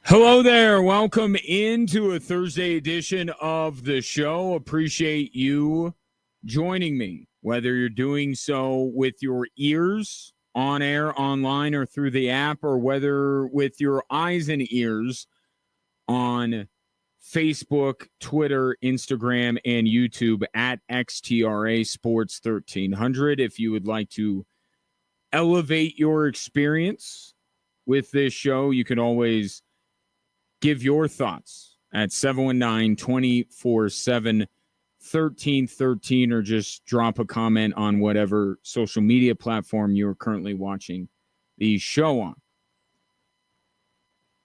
Hello there. Welcome into a Thursday edition of the show. Appreciate you joining me, whether you're doing so with your ears on air, online, or through the app, or whether with your eyes and ears on Facebook, Twitter, Instagram, and YouTube at XTRA Sports 1300. If you would like to elevate your experience with this show, you can always give your thoughts at 719-247-1313 or just drop a comment on whatever social media platform you're currently watching the show on.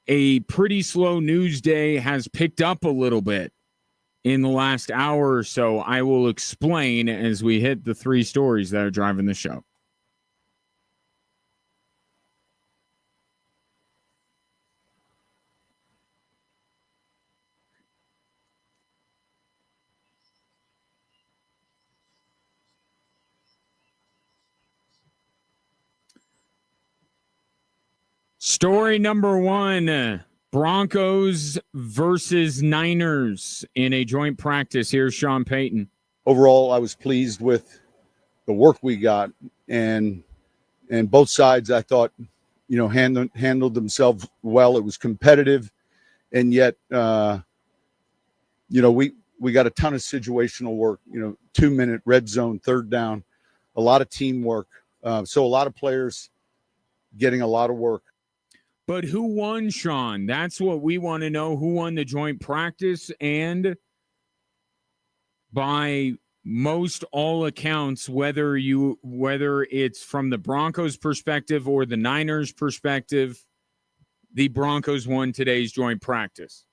A pretty slow news day has picked up a little bit in the last hour or so. I will explain as we hit the three stories that are driving the show. Story number one, Broncos versus Niners in a joint practice. Here's Sean Payton. Overall, I was pleased with the work we got, and both sides, I thought, handled themselves well. It was competitive, and yet, we got a ton of situational work, 2-minute red zone, third down, a lot of teamwork. So a lot of players getting a lot of work. But who won, Sean? That's what we want to know. Who won the joint practice? And by most all accounts, whether it's from the Broncos perspective or the Niners perspective, the Broncos won today's joint practice.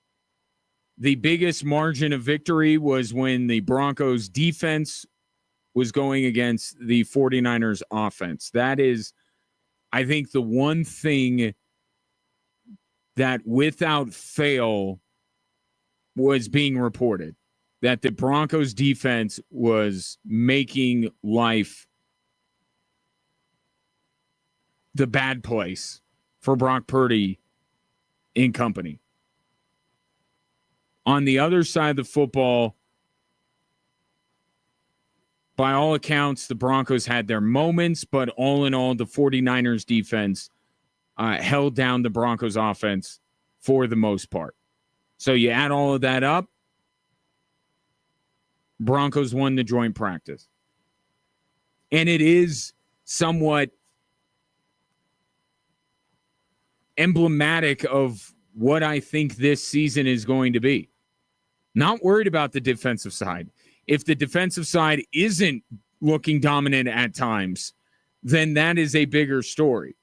The biggest margin of victory was when the Broncos defense was going against the 49ers offense. That is, I think, the one thing that without fail was being reported, that the Broncos defense was making life the bad place for Brock Purdy and company. On the other side of the football, by all accounts, the Broncos had their moments, but all in all, the 49ers defense held down the Broncos offense for the most part. So you add all of that up, Broncos won the joint practice. And it is somewhat emblematic of what I think this season is going to be. Not worried about the defensive side. If the defensive side isn't looking dominant at times, then that is a bigger story.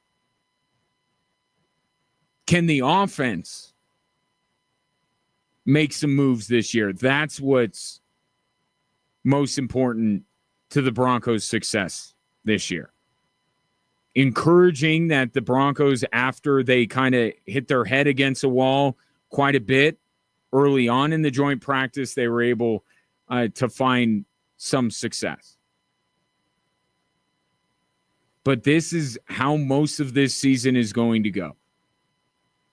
Can the offense make some moves this year? That's what's most important to the Broncos' success this year. Encouraging that the Broncos, after they kind of hit their head against a wall quite a bit early on in the joint practice, they were able to find some success. But this is how most of this season is going to go.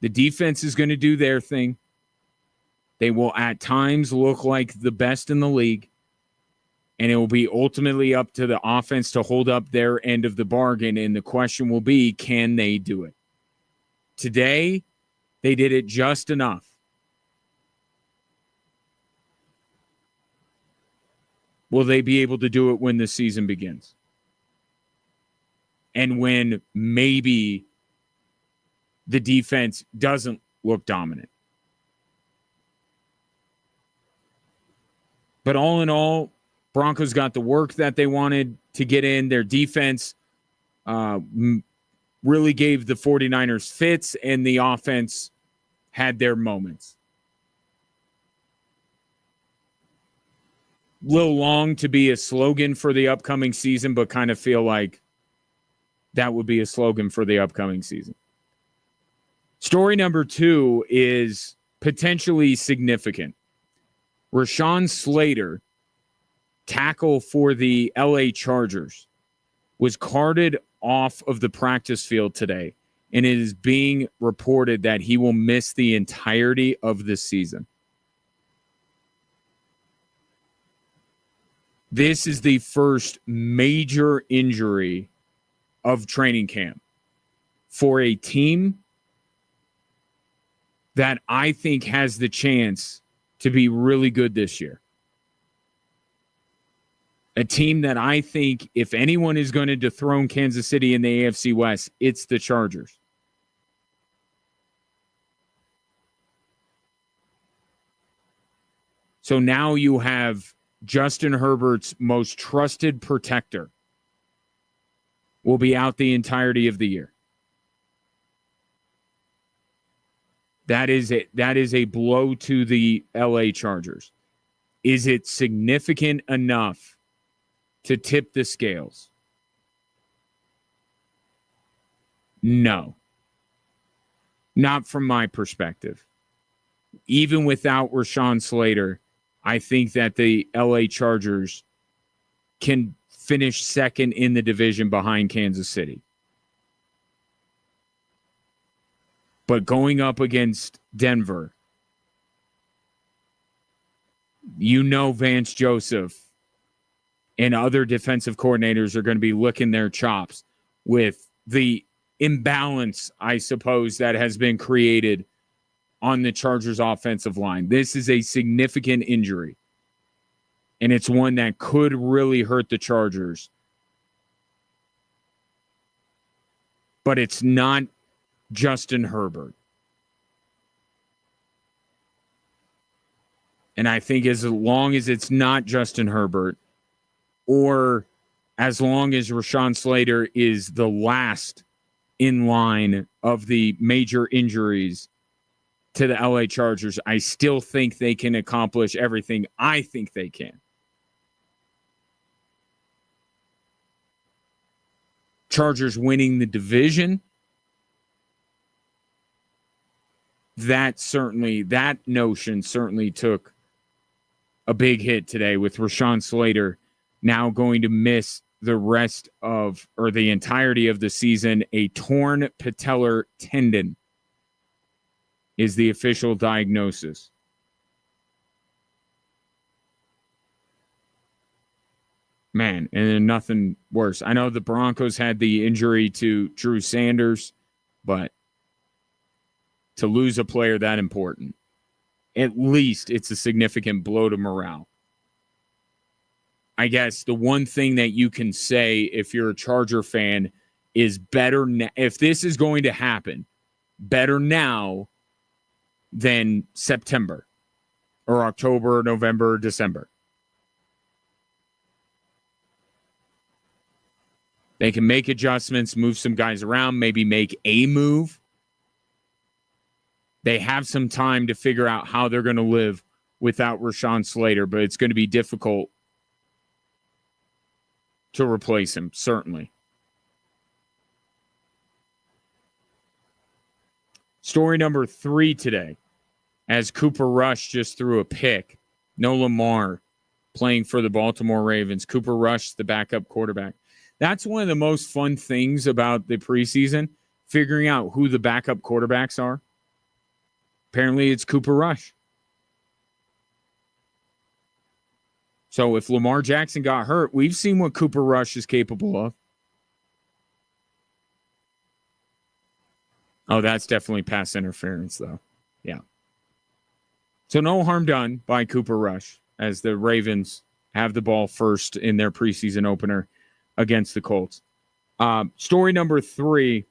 The defense is going to do their thing. They will at times look like the best in the league. And it will be ultimately up to the offense to hold up their end of the bargain. And the question will be, can they do it? Today, they did it just enough. Will they be able to do it when the season begins? And when maybe the defense doesn't look dominant. But all in all, Broncos got the work that they wanted to get in. Their defense really gave the 49ers fits, and the offense had their moments. Little long to be a slogan for the upcoming season, but kind of feel like that would be a slogan for the upcoming season. Story number two is potentially significant. Rashawn Slater, tackle for the LA Chargers, was carted off of the practice field today and it is being reported that he will miss the entirety of this season. This is the first major injury of training camp for a team that I think has the chance to be really good this year. A team that I think if anyone is going to dethrone Kansas City in the AFC West, it's the Chargers. So now you have Justin Herbert's most trusted protector will be out the entirety of the year. That is a blow to the LA Chargers. Is it significant enough to tip the scales? No. Not from my perspective. Even without Rashawn Slater, I think that the LA Chargers can finish second in the division behind Kansas City. But going up against Denver, Vance Joseph and other defensive coordinators are going to be licking their chops with the imbalance, I suppose, that has been created on the Chargers offensive line. This is a significant injury, and it's one that could really hurt the Chargers. But it's not Justin Herbert. And I think as long as it's not Justin Herbert, or as long as Rashawn Slater is the last in line of the major injuries to the LA Chargers, I still think they can accomplish everything I think they can. Chargers winning the division, that notion certainly took a big hit today with Rashawn Slater now going to miss the rest of, or the entirety of the season. A torn patellar tendon is the official diagnosis. Man, and then nothing worse. I know the Broncos had the injury to Drew Sanders, but to lose a player that important, at least it's a significant blow to morale. I guess the one thing that you can say if you're a Charger fan is better if this is going to happen, better now than September or October, November, December. They can make adjustments, move some guys around, maybe make a move. They have some time to figure out how they're going to live without Rashawn Slater, but it's going to be difficult to replace him, certainly. Story number 3 today, as Cooper Rush just threw a pick. No Lamar playing for the Baltimore Ravens. Cooper Rush, the backup quarterback. That's one of the most fun things about the preseason, figuring out who the backup quarterbacks are. Apparently, it's Cooper Rush. So if Lamar Jackson got hurt, we've seen what Cooper Rush is capable of. Oh, that's definitely pass interference, though. Yeah. So no harm done by Cooper Rush as the Ravens have the ball first in their preseason opener against the Colts. Story number 3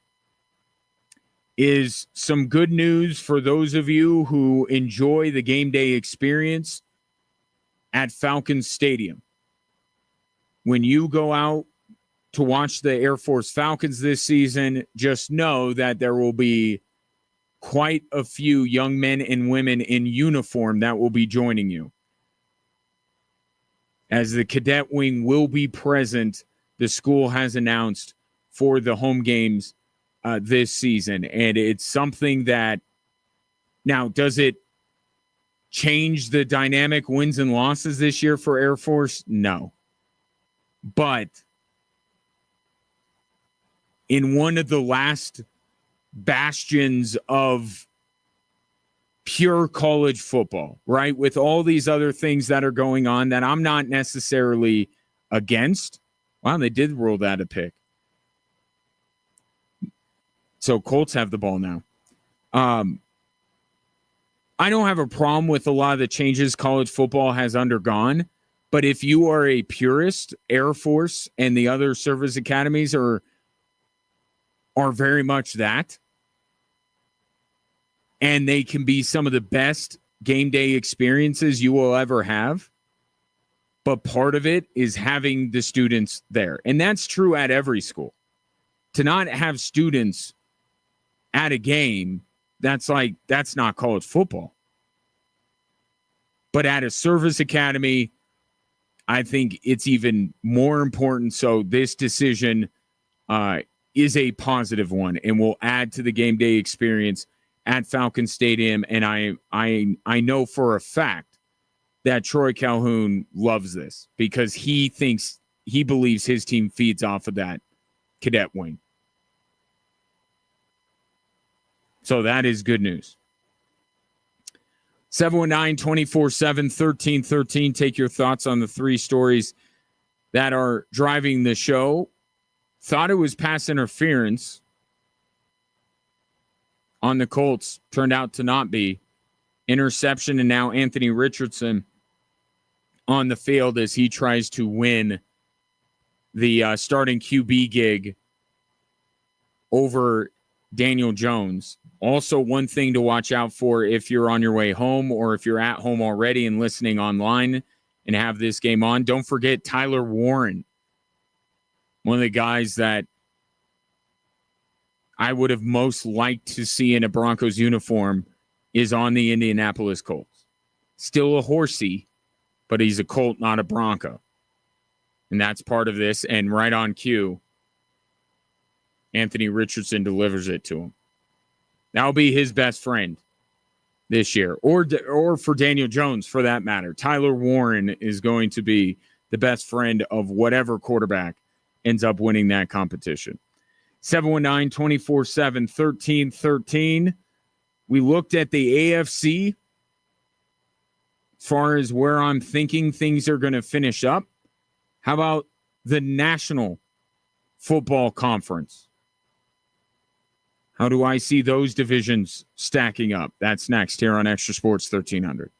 is some good news for those of you who enjoy the game day experience at Falcons Stadium. When you go out to watch the Air Force Falcons this season, just know that there will be quite a few young men and women in uniform that will be joining you. As the cadet wing will be present, the school has announced for the home games this season. And it's something that, now, does it change the dynamic wins and losses this year for Air Force? No. But in one of the last bastions of pure college football, right? With all these other things that are going on that I'm not necessarily against. Wow, they did roll that a pick. So Colts have the ball now. I don't have a problem with a lot of the changes college football has undergone, but if you are a purist, Air Force and the other service academies are very much that, and they can be some of the best game day experiences you will ever have. But part of it is having the students there. And that's true at every school. To not have students at a game, that's not college football. But at a service academy, I think it's even more important. So this decision is a positive one and will add to the game day experience at Falcon Stadium. And I know for a fact that Troy Calhoun loves this because he believes his team feeds off of that cadet wing. So that is good news. 719-247-1313. Take your thoughts on the three stories that are driving the show. Thought it was pass interference on the Colts. Turned out to not be. Interception, and now Anthony Richardson on the field as he tries to win the starting QB gig over Daniel Jones. Also, one thing to watch out for if you're on your way home or if you're at home already and listening online and have this game on, don't forget Tyler Warren, one of the guys that I would have most liked to see in a Broncos uniform, is on the Indianapolis Colts. Still a horsey, but he's a Colt, not a Bronco. And that's part of this. And right on cue, Anthony Richardson delivers it to him. That'll be his best friend this year, or for Daniel Jones, for that matter. Tyler Warren is going to be the best friend of whatever quarterback ends up winning that competition. 719-247-1313. We looked at the AFC as far as where I'm thinking things are going to finish up. How about the National Football Conference? How do I see those divisions stacking up? That's next here on Extra Sports 1300.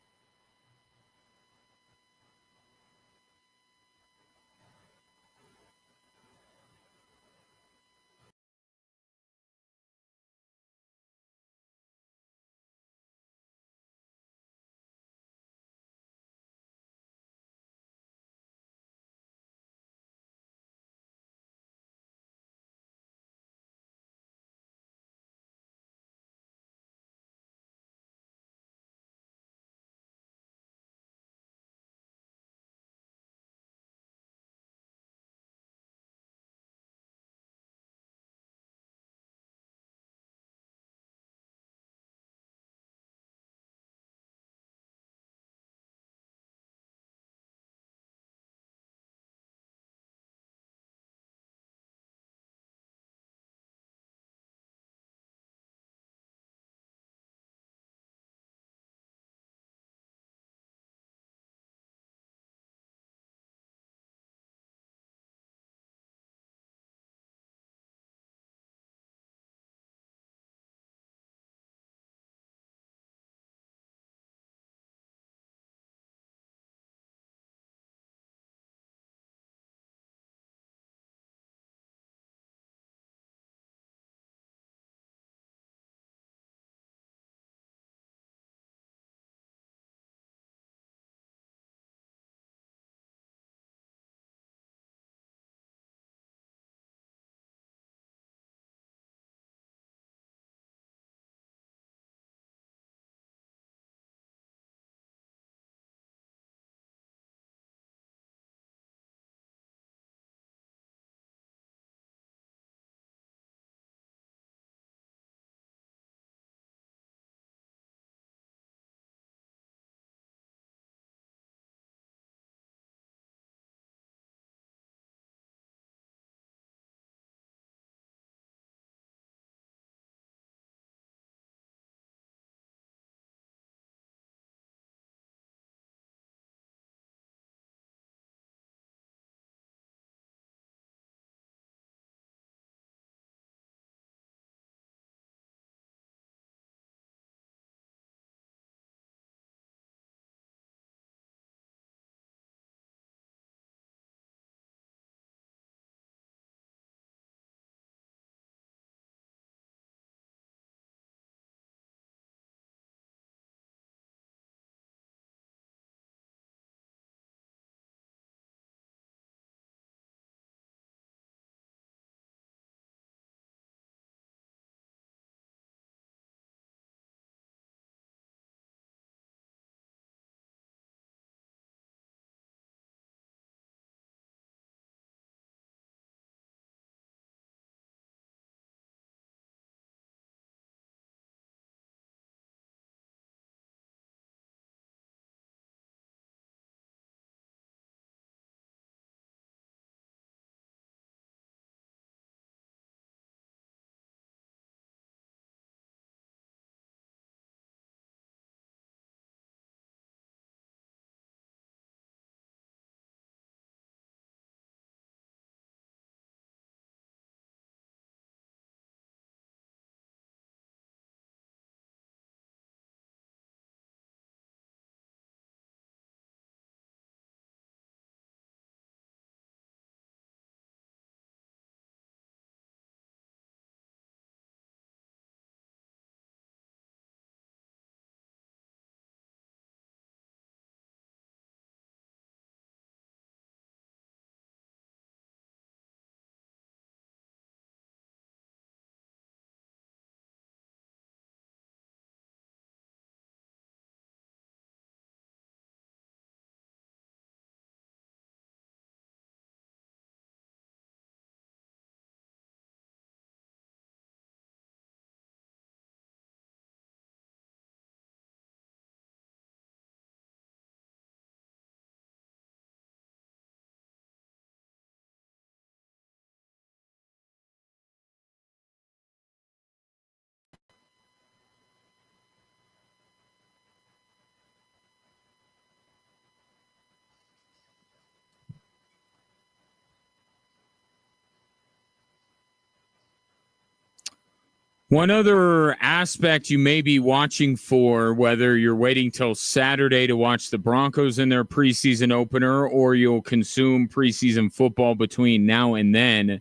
One other aspect you may be watching for, whether you're waiting till Saturday to watch the Broncos in their preseason opener or you'll consume preseason football between now and then,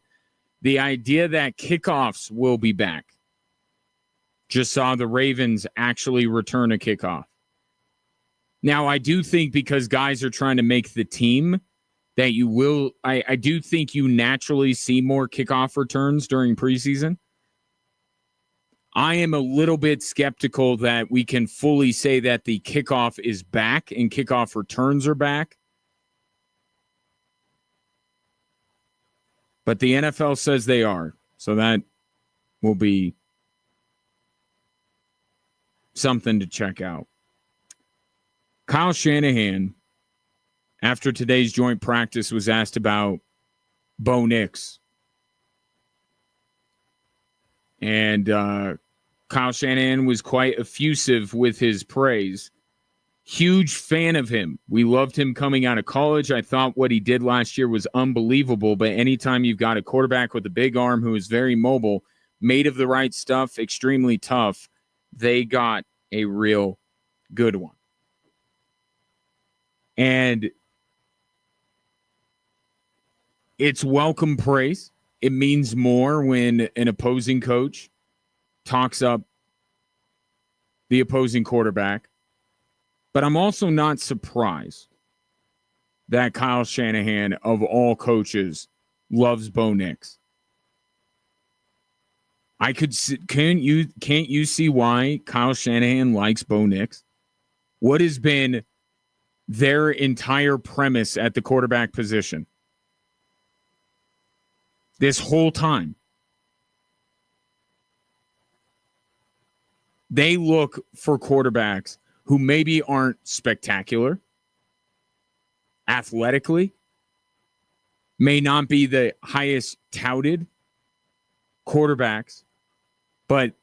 the idea that kickoffs will be back. Just saw the Ravens actually return a kickoff. Now, I do think because guys are trying to make the team that you will, I do think you naturally see more kickoff returns during preseason. I am a little bit skeptical that we can fully say that the kickoff is back and kickoff returns are back. But the NFL says they are. So that will be something to check out. Kyle Shanahan, after today's joint practice, was asked about Bo Nix. And Kyle Shanahan was quite effusive with his praise. Huge fan of him. We loved him coming out of college. I thought what he did last year was unbelievable. But anytime you've got a quarterback with a big arm who is very mobile, made of the right stuff, extremely tough, they got a real good one. And it's welcome praise. It means more when an opposing coach talks up the opposing quarterback. But I'm also not surprised that Kyle Shanahan, of all coaches, loves Bo Nix. Can't you see why Kyle Shanahan likes Bo Nix? What has been their entire premise at the quarterback position this whole time? They look for quarterbacks who maybe aren't spectacular athletically, may not be the highest touted quarterbacks, but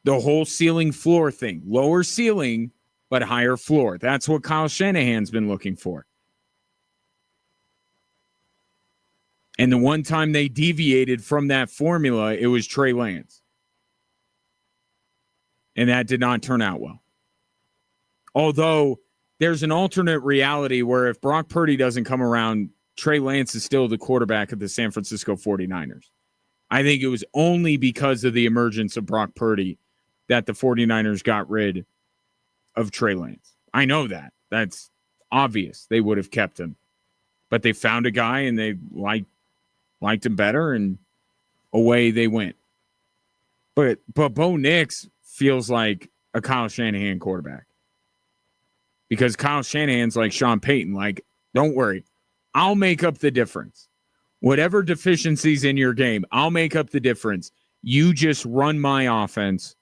the whole ceiling floor thing, lower ceiling, but higher floor. That's what Kyle Shanahan's been looking for. And the one time they deviated from that formula, it was Trey Lance. And that did not turn out well. Although there's an alternate reality where if Brock Purdy doesn't come around, Trey Lance is still the quarterback of the San Francisco 49ers. I think it was only because of the emergence of Brock Purdy that the 49ers got rid of Trey Lance. I know that. That's obvious. They would have kept him. But they found a guy and they liked him better, and away they went. But Bo Nix feels like a Kyle Shanahan quarterback. Because Kyle Shanahan's like Sean Payton. Like, don't worry. I'll make up the difference. Whatever deficiencies in your game, I'll make up the difference. You just run my offense.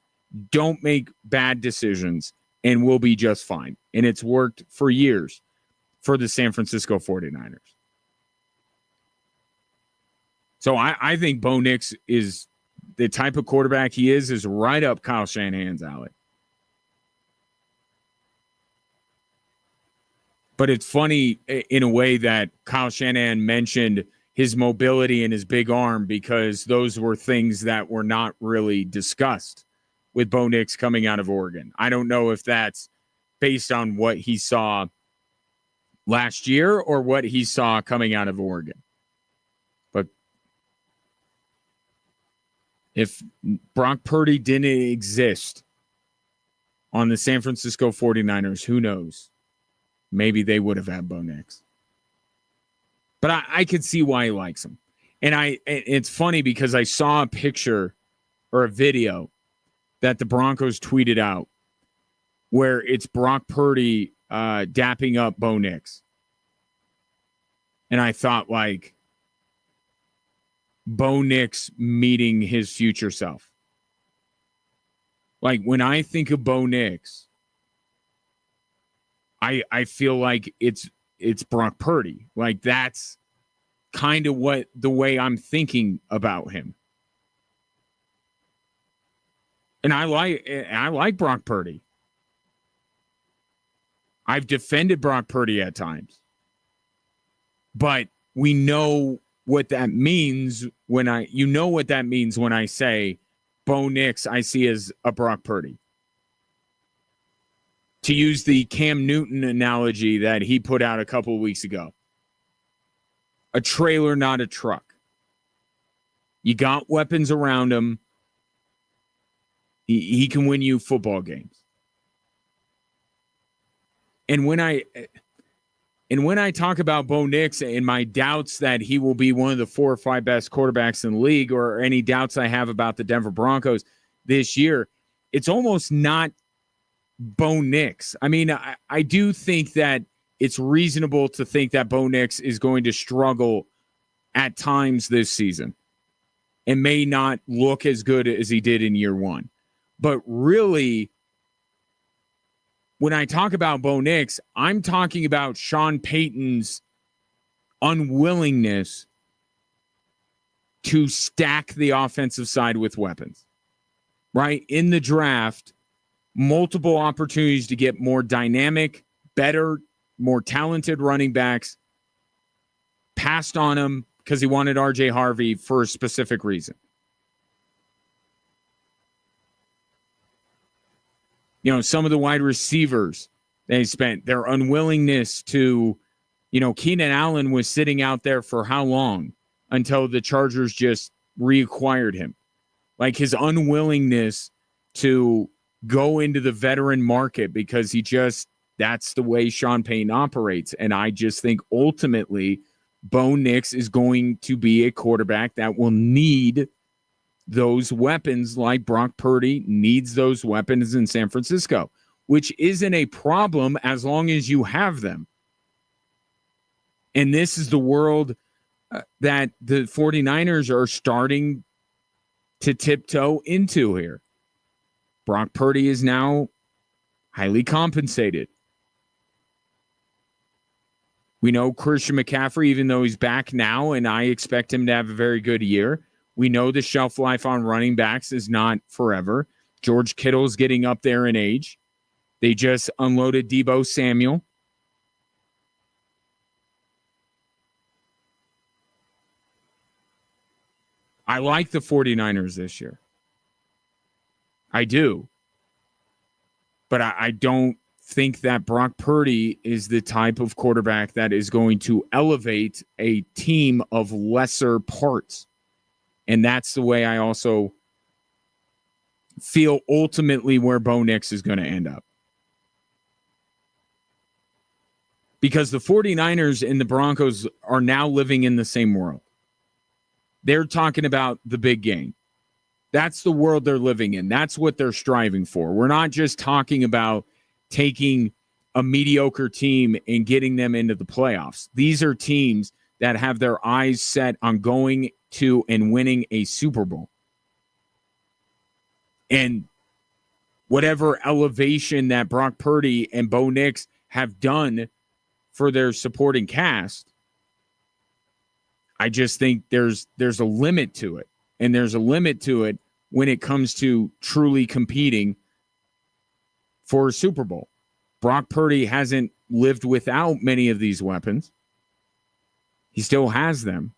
Don't make bad decisions, and we'll be just fine. And it's worked for years for the San Francisco 49ers. So I think Bo Nix is the type of quarterback he is right up Kyle Shanahan's alley. But it's funny in a way that Kyle Shanahan mentioned his mobility and his big arm, because those were things that were not really discussed with Bo Nix coming out of Oregon. I don't know if that's based on what he saw last year or what he saw coming out of Oregon. But if Brock Purdy didn't exist on the San Francisco 49ers, who knows? Maybe they would have had Bo Nix. But I could see why he likes him. And it's funny because I saw a picture or a video that the Broncos tweeted out where it's Brock Purdy dapping up Bo Nix. And I thought, like, Bo Nix meeting his future self. Like, when I think of Bo Nix, I feel like it's Brock Purdy. Like, that's kind of the way I'm thinking about him. And I like Brock Purdy. I've defended Brock Purdy at times. But we know what that means when I say Bo Nix I see as a Brock Purdy. To use the Cam Newton analogy that he put out a couple of weeks ago. A trailer, not a truck. You got weapons around him. He can win you football games. And when I talk about Bo Nix and my doubts that he will be one of the 4 or 5 best quarterbacks in the league, or any doubts I have about the Denver Broncos this year, it's almost not Bo Nix. I mean, I do think that it's reasonable to think that Bo Nix is going to struggle at times this season and may not look as good as he did in year one. But really, when I talk about Bo Nix, I'm talking about Sean Payton's unwillingness to stack the offensive side with weapons, right? In the draft, multiple opportunities to get more dynamic, better, more talented running backs, passed on him because he wanted RJ Harvey for a specific reason. You know, some of the wide receivers they spent, their unwillingness to, you know, Keenan Allen was sitting out there for how long until the Chargers just reacquired him? Like his unwillingness to go into the veteran market because that's the way Sean Payton operates. And I just think ultimately Bo Nix is going to be a quarterback that will need those weapons like Brock Purdy needs those weapons in San Francisco, which isn't a problem as long as you have them. And this is the world that the 49ers are starting to tiptoe into here. Brock Purdy is now highly compensated. We know Christian McCaffrey, even though he's back now, and I expect him to have a very good year. We know the shelf life on running backs is not forever. George Kittle's getting up there in age. They just unloaded Deebo Samuel. I like the 49ers this year. I do. But I don't think that Brock Purdy is the type of quarterback that is going to elevate a team of lesser parts. And that's the way I also feel ultimately where Bo Nix is going to end up. Because the 49ers and the Broncos are now living in the same world. They're talking about the big game. That's the world they're living in. That's what they're striving for. We're not just talking about taking a mediocre team and getting them into the playoffs. These are teams that have their eyes set on going to and winning a Super Bowl. And whatever elevation that Brock Purdy and Bo Nix have done for their supporting cast, I just think there's a limit to it. And there's a limit to it when it comes to truly competing for a Super Bowl. Brock Purdy hasn't lived without many of these weapons. He still has them.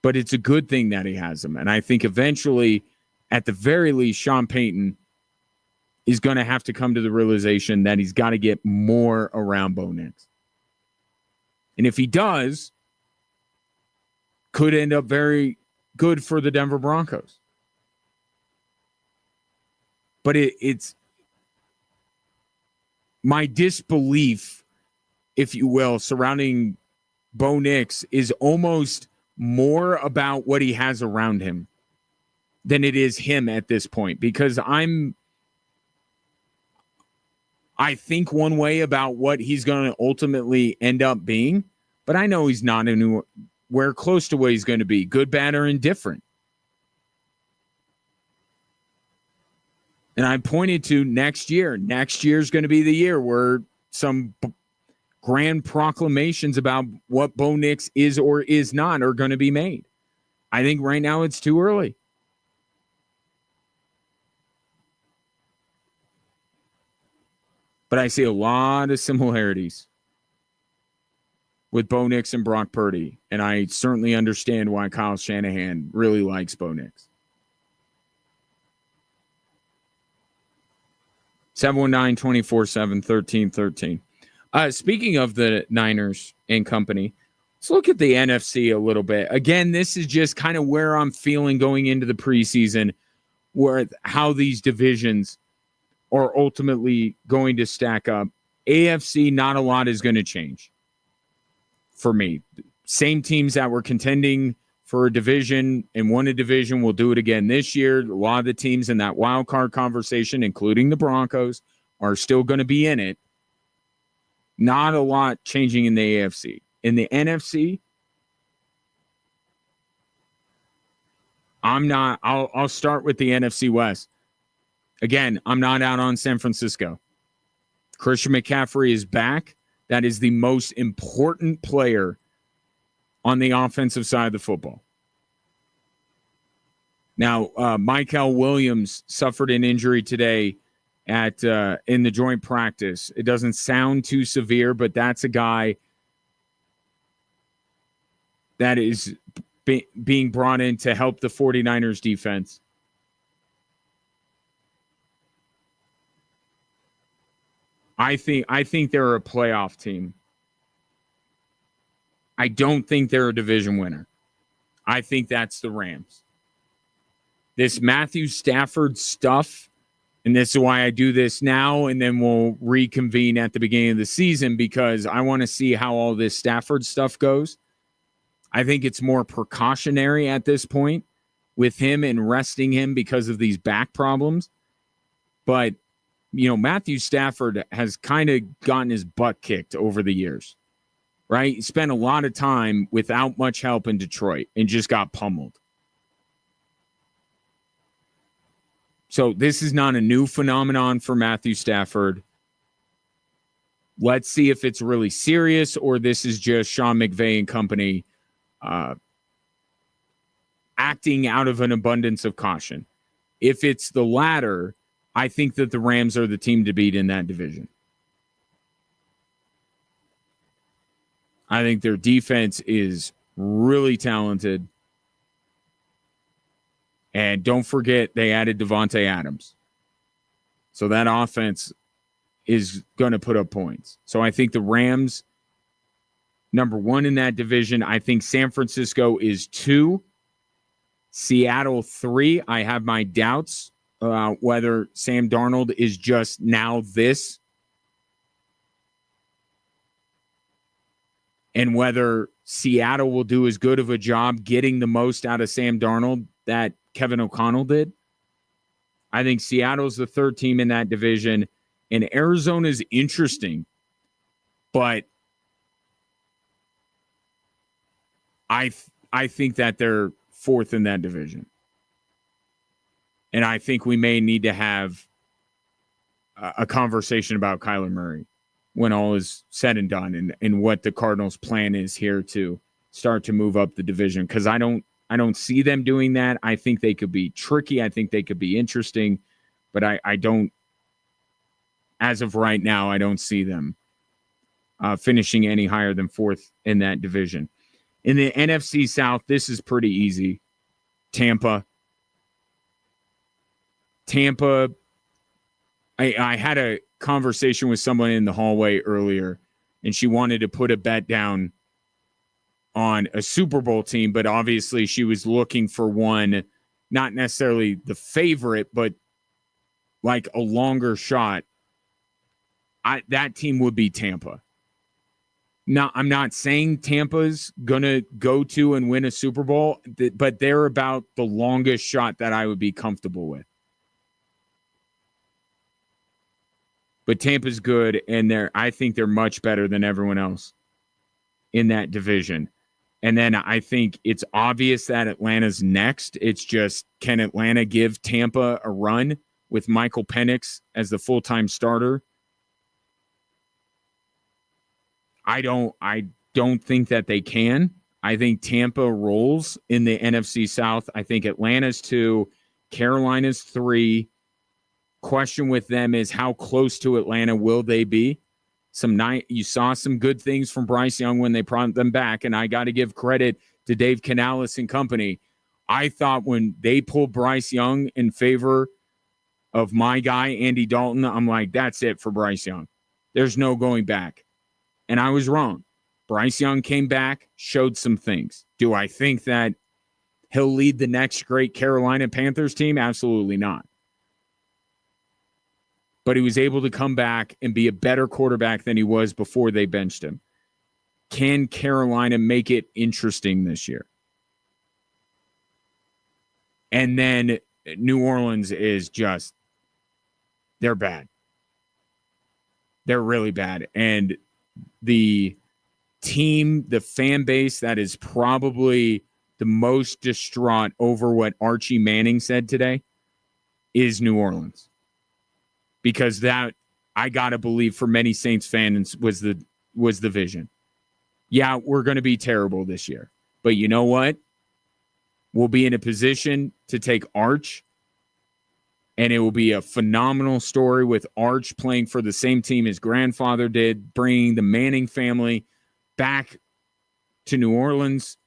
But it's a good thing that he has them. And I think eventually, at the very least, Sean Payton is going to have to come to the realization that he's got to get more around Bo Nix. And if he does, could end up very good for the Denver Broncos. But it's my disbelief, if you will, surrounding Bo Nix is almost more about what he has around him than it is him at this point. Because I think one way about what he's going to ultimately end up being, but I know he's not anywhere close to what he's going to be, good, bad, or indifferent. And I pointed to next year. Next year's going to be the year where some grand proclamations about what Bo Nix is or is not are going to be made. I think right now it's too early. But I see a lot of similarities with Bo Nix and Brock Purdy. And I certainly understand why Kyle Shanahan really likes Bo Nix. 719-247-1313. Speaking of the Niners and company, let's look at the NFC a little bit. Again, this is just kind of where I'm feeling going into the preseason, where how these divisions are ultimately going to stack up. AFC, not a lot is going to change for me. Same teams that were contending for a division and won a division will do it again this year. A lot of the teams in that wild card conversation, including the Broncos, are still going to be in it. Not a lot changing in the AFC. In the NFC, I'll start with the NFC West. Again, I'm not out on San Francisco. Christian McCaffrey is back. That is the most important player on the offensive side of the football. Now, Michael Williams suffered an injury today in the joint practice. It doesn't sound too severe, but that's a guy that is being brought in to help the 49ers defense. I think they're a playoff team. I don't think they're a division winner. I think that's the Rams. This Matthew Stafford stuff, and this is why I do this now, and then we'll reconvene at the beginning of the season because I want to see how all this Stafford stuff goes. I think it's more precautionary at this point with him and resting him because of these back problems. But, Matthew Stafford has kind of gotten his butt kicked over the years, right? He spent a lot of time without much help in Detroit and just got pummeled. So this is not a new phenomenon for Matthew Stafford. Let's see if it's really serious or this is just Sean McVay and company acting out of an abundance of caution. If it's the latter, I think that the Rams are the team to beat in that division. I think their defense is really talented. And don't forget, they added Devontae Adams. So that offense is going to put up points. So I think the Rams, number one in that division. I think San Francisco is 2. Seattle 3. I have my doubts whether Sam Darnold is just now this. And whether Seattle will do as good of a job getting the most out of Sam Darnold that Kevin O'Connell did. I think Seattle's the 3rd team in that division. And Arizona's interesting. But I think that they're 4th in that division. And I think we may need to have a conversation about Kyler Murray when all is said and done and what the Cardinals' plan is here to start to move up the division. Because I don't see them doing that. I think they could be tricky. I think they could be interesting. But I don't, as of right now, I don't see them finishing any higher than 4th in that division. In the NFC South, this is pretty easy. Tampa, I had a conversation with someone in the hallway earlier, and she wanted to put a bet down on a Super Bowl team, but obviously she was looking for one, not necessarily the favorite, but like a longer shot. That team would be Tampa. Now, I'm not saying Tampa's going to go to and win a Super Bowl, but they're about the longest shot that I would be comfortable with. But Tampa's good, and I think they're much better than everyone else in that division. And then I think it's obvious that Atlanta's next. It's just, can Atlanta give Tampa a run with Michael Penix as the full-time starter? I don't think that they can. I think Tampa rolls in the NFC South. I think Atlanta's 2, Carolina's 3. Question with them is how close to Atlanta will they be? You saw some good things from Bryce Young when they brought them back, and I got to give credit to Dave Canales and company. I thought when they pulled Bryce Young in favor of my guy, Andy Dalton, I'm like, that's it for Bryce Young. There's no going back. And I was wrong. Bryce Young came back, showed some things. Do I think that he'll lead the next great Carolina Panthers team? Absolutely not. But he was able to come back and be a better quarterback than he was before they benched him. Can Carolina make it interesting this year? And then New Orleans is just, they're bad. They're really bad. And the team, the fan base that is probably the most distraught over what Archie Manning said today is New Orleans. Because that, I got to believe for many Saints fans was the vision. Yeah, we're going to be terrible this year. But you know what? We'll be in a position to take Arch, and it will be a phenomenal story with Arch playing for the same team his grandfather did, bringing the Manning family back to New Orleans.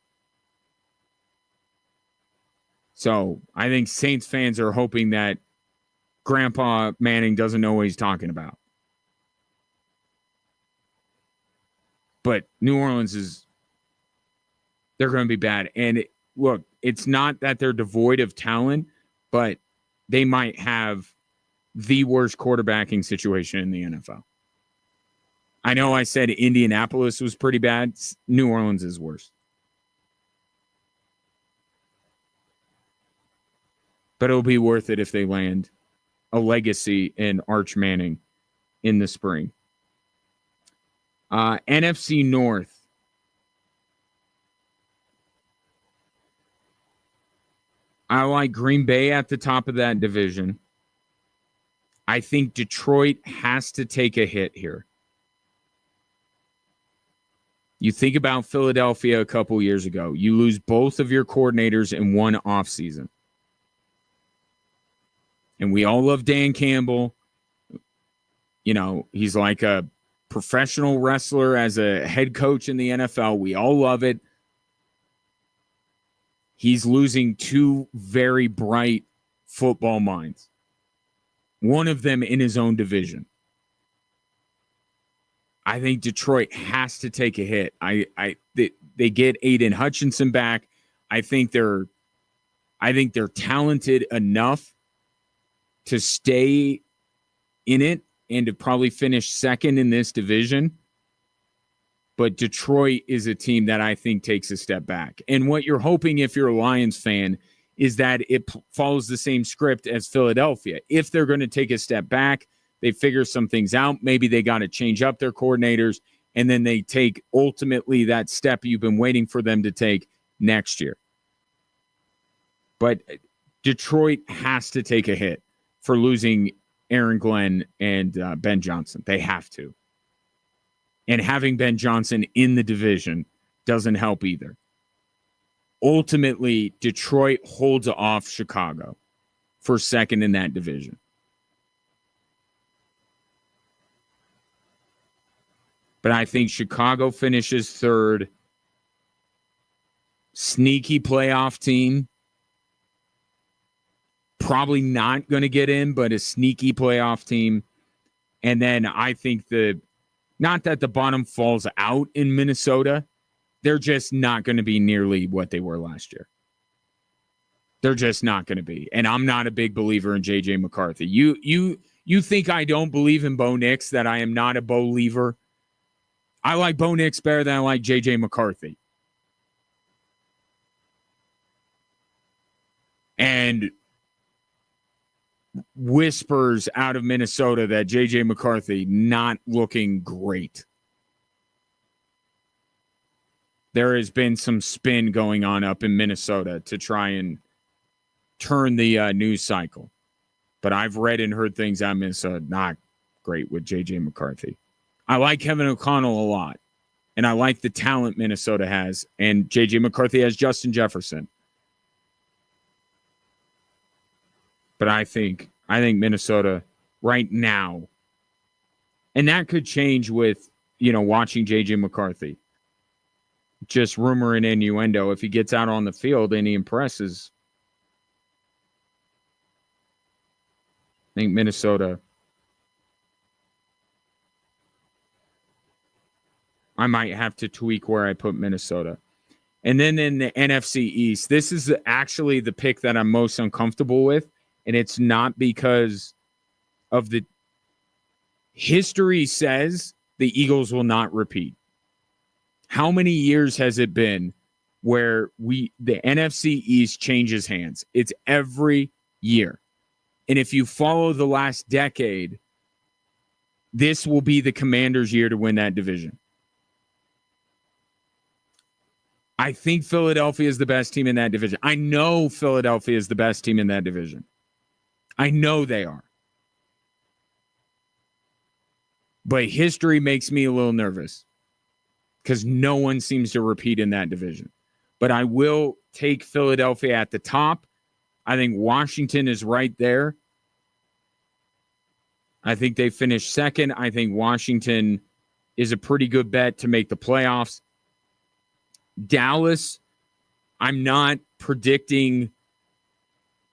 So I think Saints fans are hoping that Grandpa Manning doesn't know what he's talking about. But New Orleans they're going to be bad. And look, it's not that they're devoid of talent, but they might have the worst quarterbacking situation in the NFL. I know I said Indianapolis was pretty bad. New Orleans is worse. But it'll be worth it if they land a legacy in Arch Manning in the spring. NFC North. I like Green Bay at the top of that division. I think Detroit has to take a hit here. You think about Philadelphia a couple years ago. You lose both of your coordinators in one offseason. And we all love Dan Campbell. You know, he's like a professional wrestler as a head coach in the NFL. We all love it. He's losing two very bright football minds. One of them in his own division. I think Detroit has to take a hit. They get Aiden Hutchinson back. I think they're talented enough to stay in it and to probably finish second in this division. But Detroit is a team that I think takes a step back. And what you're hoping, if you're a Lions fan, is that it follows the same script as Philadelphia. If they're going to take a step back, they figure some things out. Maybe they got to change up their coordinators, and then they take ultimately that step you've been waiting for them to take next year. But Detroit has to take a hit for losing Aaron Glenn and Ben Johnson. They have to. And having Ben Johnson in the division doesn't help either. Ultimately, Detroit holds off Chicago for second in that division. But I think Chicago finishes third. Sneaky playoff team. Probably not going to get in, but a sneaky playoff team. And then I think not that the bottom falls out in Minnesota. They're just not going to be nearly what they were last year. They're just not going to be. And I'm not a big believer in J.J. McCarthy. You think I don't believe in Bo Nix, that I am not a believer? I like Bo Nix better than I like J.J. McCarthy. And whispers out of Minnesota that J.J. McCarthy not looking great. There has been some spin going on up in Minnesota to try and turn the news cycle. But I've read and heard things out of Minnesota not great with J.J. McCarthy. I like Kevin O'Connell a lot, and I like the talent Minnesota has, and J.J. McCarthy has Justin Jefferson. But I think Minnesota right now, and that could change with, watching J.J. McCarthy. Just rumor and innuendo. If he gets out on the field and he impresses, I think Minnesota. I might have to tweak where I put Minnesota. And then in the NFC East, this is actually the pick that I'm most uncomfortable with. And it's not because of the history says the Eagles will not repeat. How many years has it been where the NFC East changes hands? It's every year. And if you follow the last decade, this will be the Commanders' year to win that division. I think Philadelphia is the best team in that division. I know Philadelphia is the best team in that division. I know they are. But history makes me a little nervous because no one seems to repeat in that division. But I will take Philadelphia at the top. I think Washington is right there. I think they finished second. I think Washington is a pretty good bet to make the playoffs. Dallas, I'm not predicting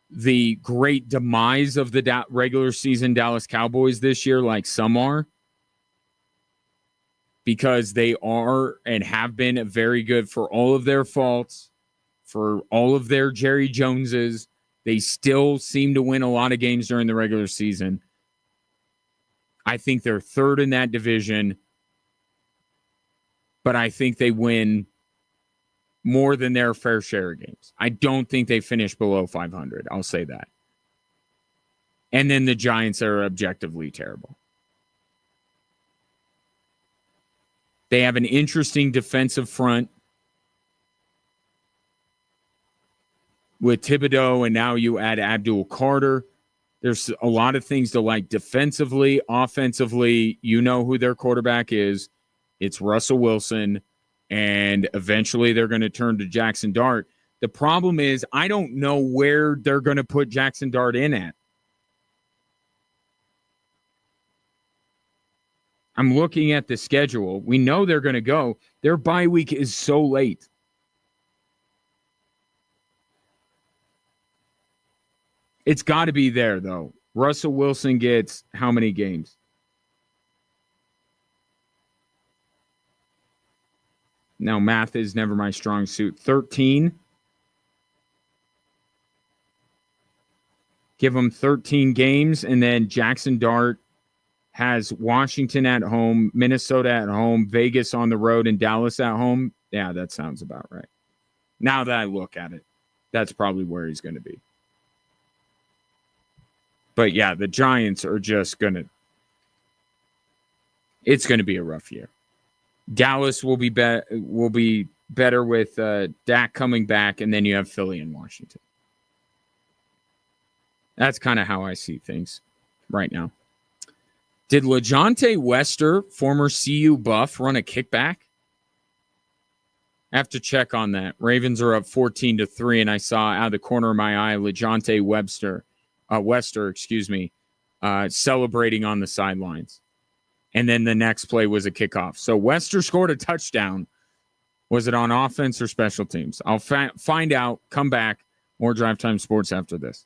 the great demise of the regular season Dallas Cowboys this year like some are, because they are and have been very good for all of their faults, for all of their Jerry Joneses. They still seem to win a lot of games during the regular season. I think they're third in that division, but I think they win more than their fair share of games. I don't think they finish below 500. I'll say that. And then the Giants are objectively terrible. They have an interesting defensive front with Thibodeau, and now you add Abdul Carter. There's a lot of things to like defensively. Offensively, you know who their quarterback is. It's Russell Wilson, and eventually they're going to turn to Jackson Dart. The problem is I don't know where they're going to put Jackson Dart in at. I'm looking at the schedule. We know they're going to go. Their bye week is so late. It's got to be there, though. Russell Wilson gets how many games? Now, math is never my strong suit. 13. Give them 13 games, and then Jackson Dart has Washington at home, Minnesota at home, Vegas on the road, and Dallas at home. Yeah, that sounds about right. Now that I look at it, that's probably where he's going to be. But yeah, the Giants are just going to – it's going to be a rough year. Dallas will be better with Dak coming back, and then you have Philly and Washington. That's kind of how I see things right now. Did LeJohntay Wester, former CU Buff, run a kickback? I have to check on that. Ravens are up 14-3, and I saw out of the corner of my eye LeJohntay Wester, celebrating on the sidelines. And then the next play was a kickoff. So Wester scored a touchdown. Was it on offense or special teams? I'll find out. Come back. More Drive Time Sports after this.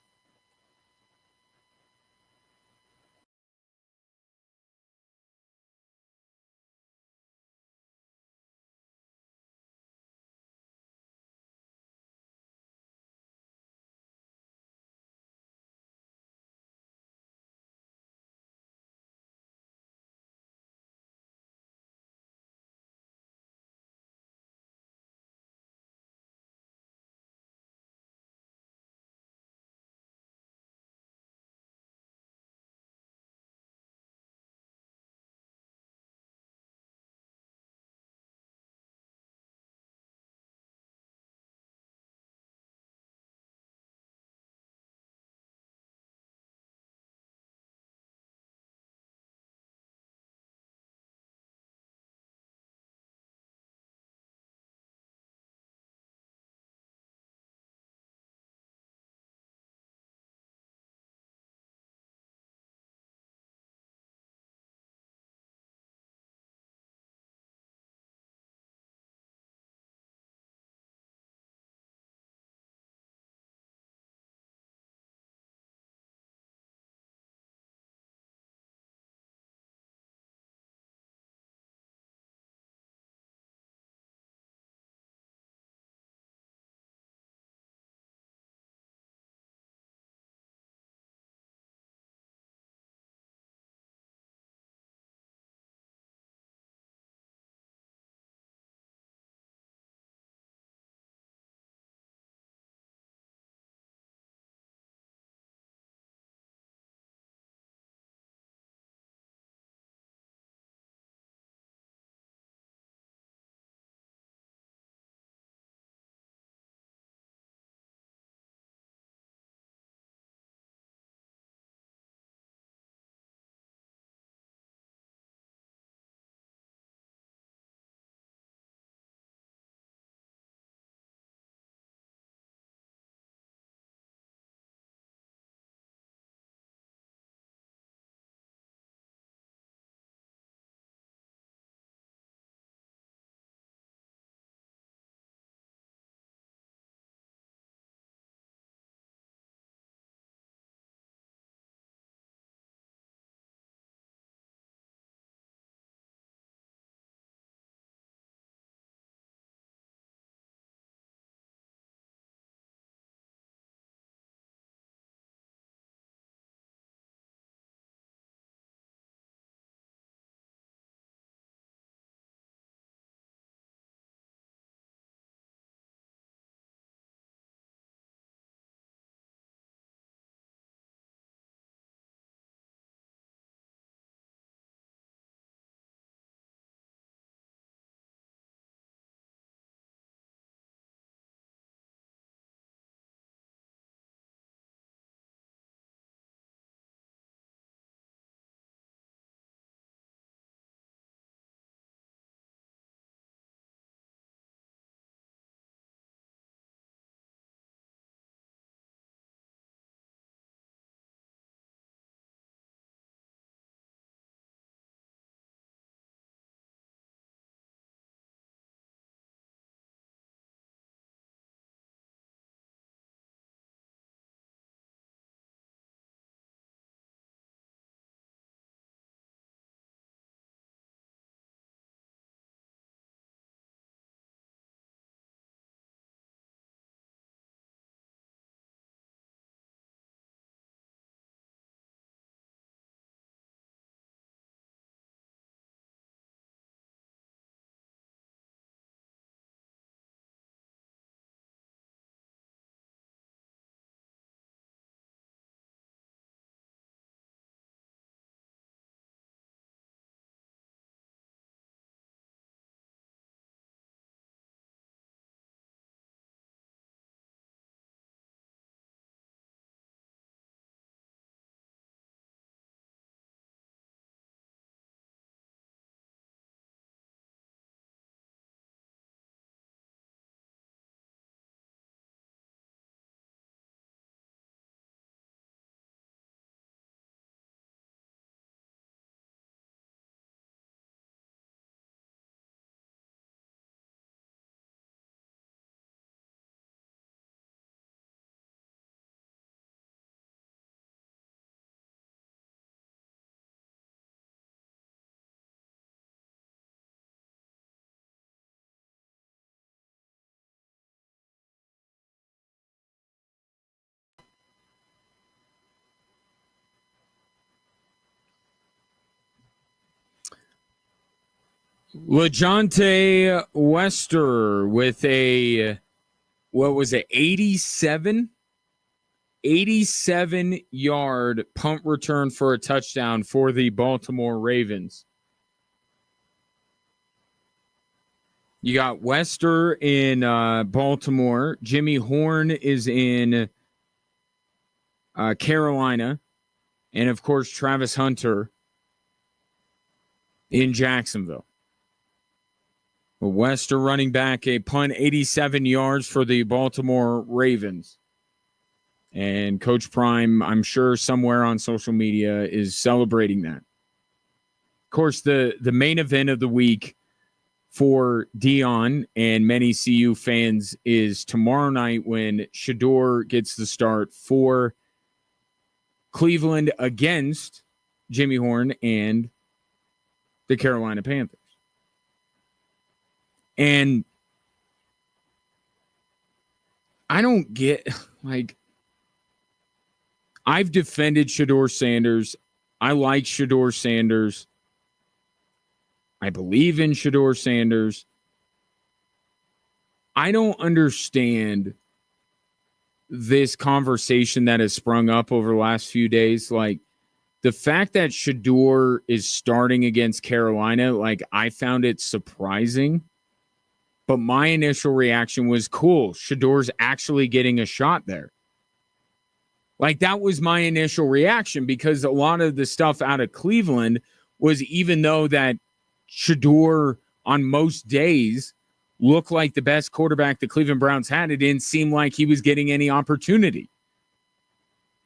LaJohntay Wester with a, what was it, 87-yard punt return for a touchdown for the Baltimore Ravens. You got Wester in Baltimore. Jimmy Horn is in Carolina. And, of course, Travis Hunter in Jacksonville. Wester running back a punt, 87 yards for the Baltimore Ravens. And Coach Prime, I'm sure somewhere on social media, is celebrating that. Of course, the main event of the week for Dion and many CU fans is tomorrow night when Shedeur gets the start for Cleveland against Jimmy Horn and the Carolina Panthers. And I don't get, I've defended Shedeur Sanders. I like Shedeur Sanders. I believe in Shedeur Sanders. I don't understand this conversation that has sprung up over the last few days. The fact that Shedeur is starting against Carolina, I found it surprising. But my initial reaction was, cool, Shadeur's actually getting a shot there. That was my initial reaction, because a lot of the stuff out of Cleveland was, even though that Shedeur on most days looked like the best quarterback the Cleveland Browns had, it didn't seem like he was getting any opportunity.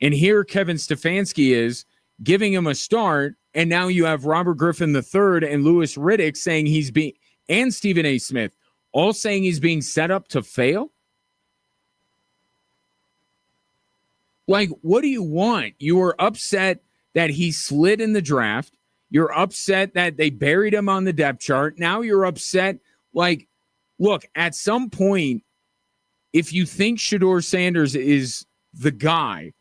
And here Kevin Stefanski is giving him a start, and now you have Robert Griffin III and Louis Riddick saying and Stephen A. Smith all saying he's being set up to fail? What do you want? You were upset that he slid in the draft. You're upset that they buried him on the depth chart. Now you're upset. Look, at some point, if you think Shedeur Sanders is the guy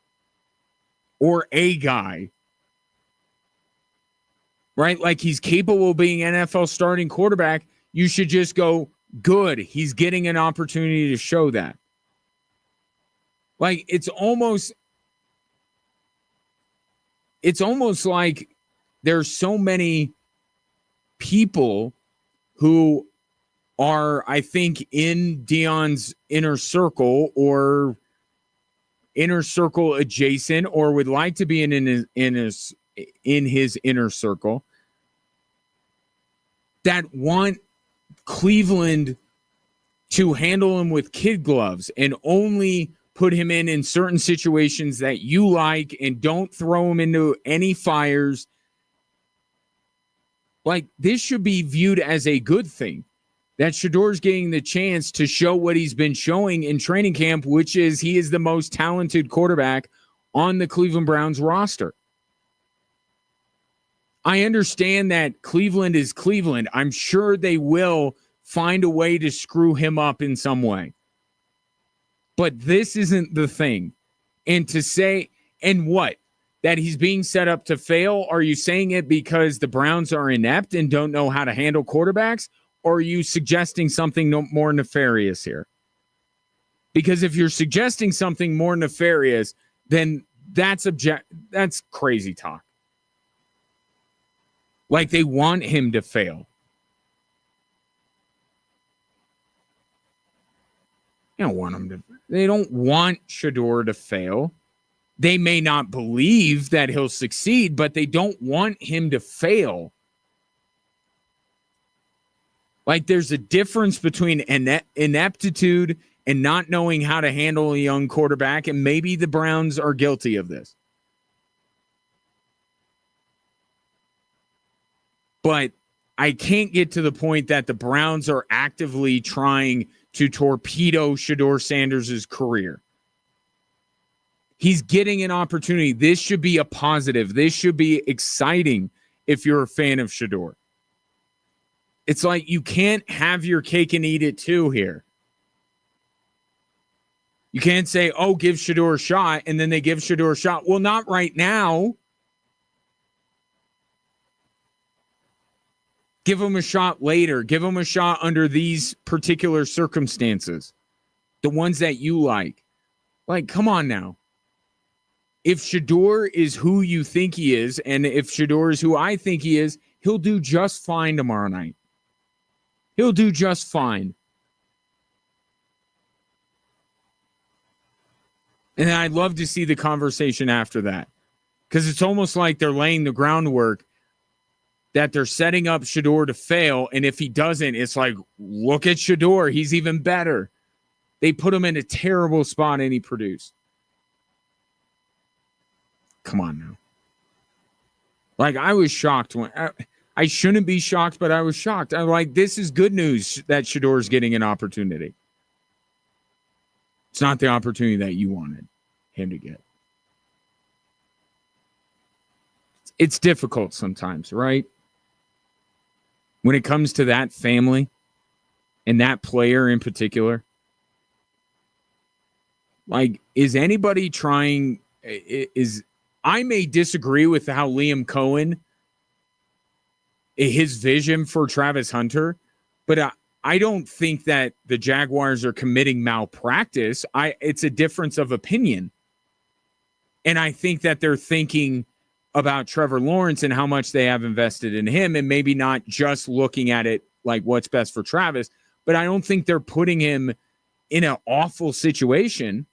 or a guy, right? He's capable of being NFL starting quarterback, you should just go, good, he's getting an opportunity to show that. It's almost like there's so many people who are, I think, in Dion's inner circle or inner circle adjacent, or would like to be in his inner circle, that want Cleveland to handle him with kid gloves and only put him in certain situations that you like, and don't throw him into any fires. This should be viewed as a good thing, that Shadeur's getting the chance to show what he's been showing in training camp, which is he is the most talented quarterback on the Cleveland Browns roster. I understand that Cleveland is Cleveland. I'm sure they will find a way to screw him up in some way. But this isn't the thing. And to say, and what? That he's being set up to fail? Are you saying it because the Browns are inept and don't know how to handle quarterbacks? Or are you suggesting something more nefarious here? Because if you're suggesting something more nefarious, then that's crazy talk. They want him to fail. They don't want Shedeur to fail. They may not believe that he'll succeed, but they don't want him to fail. There's a difference between ineptitude and not knowing how to handle a young quarterback, and maybe the Browns are guilty of this. But I can't get to the point that the Browns are actively trying to torpedo Shedeur Sanders' career. He's getting an opportunity. This should be a positive. This should be exciting if you're a fan of Shedeur. It's you can't have your cake and eat it too here. You can't say, oh, give Shedeur a shot, and then they give Shedeur a shot. Well, not right now. Give him a shot later. Give him a shot under these particular circumstances. The ones that you like. Like, come on now. If Shedeur is who you think he is, and if Shedeur is who I think he is, he'll do just fine tomorrow night. He'll do just fine. And I'd love to see the conversation after that. Because it's almost like they're laying the groundwork that they're setting up Shedeur to fail. And if he doesn't, it's like, look at Shedeur. He's even better. They put him in a terrible spot and he produced. Come on now. Like, I was shocked when I shouldn't be shocked, but I was shocked. I'm like, this is good news that Shedeur's getting an opportunity. It's not the opportunity that you wanted him to get. It's difficult sometimes, right? When it comes to that family and that player in particular. Like, is anybody trying, I may disagree with how Liam Cohen, his vision for Travis Hunter, but I don't think that the Jaguars are committing malpractice. It's a difference of opinion. And I think that they're thinking about Trevor Lawrence and how much they have invested in him, and maybe not just looking at it like what's best for Travis, but I don't think they're putting him in an awful situation.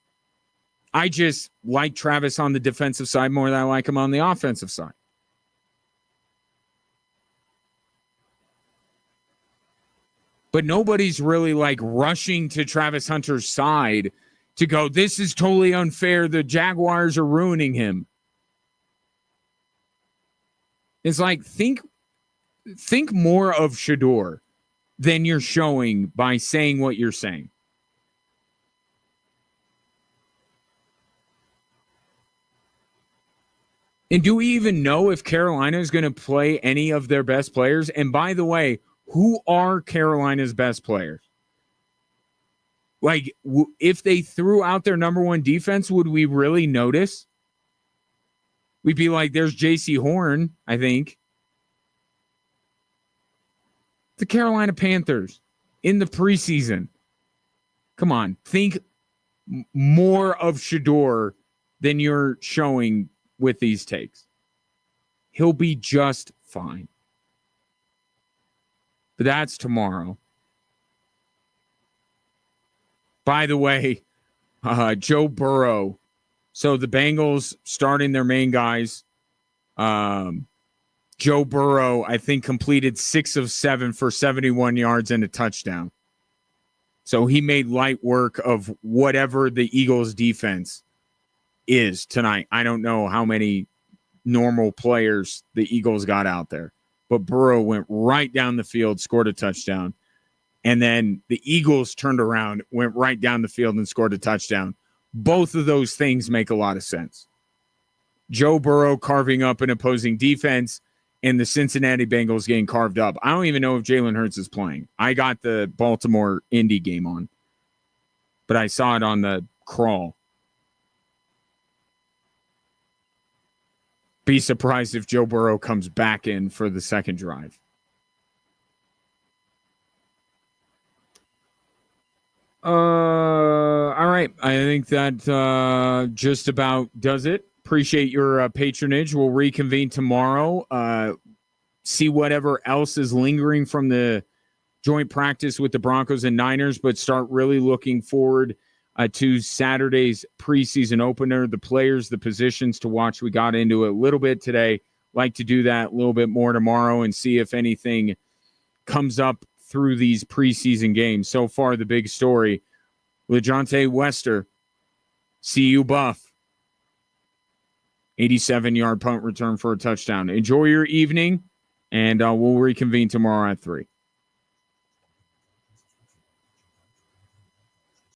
I just like Travis on the defensive side more than I like him on the offensive side. But nobody's really like rushing to Travis Hunter's side to go, this is totally unfair. The Jaguars are ruining him. It's like, think more of Shedeur than you're showing by saying what you're saying. And do we even know if Carolina is going to play any of their best players? And by the way, who are Carolina's best players? Like, if they threw out their number one defense, would we really notice? We'd be like, there's J.C. Horn, I think. The Carolina Panthers in the preseason. Come on, think more of Shedeur than you're showing with these takes. He'll be just fine. But that's tomorrow. By the way, Joe Burrow. So the Bengals starting their main guys. Joe Burrow, I think, completed 6 of 7 for 71 yards and a touchdown. So he made light work of whatever the Eagles defense is tonight. I don't know how many normal players the Eagles got out there, but Burrow went right down the field, scored a touchdown. And then the Eagles turned around, went right down the field and scored a touchdown. Both of those things make a lot of sense. Joe Burrow carving up an opposing defense and the Cincinnati Bengals getting carved up. I don't even know if Jalen Hurts is playing. I got the Baltimore Indy game on, but I saw it on the crawl. Be surprised if Joe Burrow comes back in for the second drive. All right. I think that just about does it. Appreciate your patronage. We'll reconvene tomorrow. See whatever else is lingering from the joint practice with the Broncos and Niners, but start really looking forward to Saturday's preseason opener, the players, the positions to watch. We got into it a little bit today. Like to do that a little bit more tomorrow and see if anything comes up through these preseason games. So far, the big story, LeJohntay Wester, CU Buff, 87-yard punt return for a touchdown. Enjoy your evening, and we'll reconvene tomorrow at 3.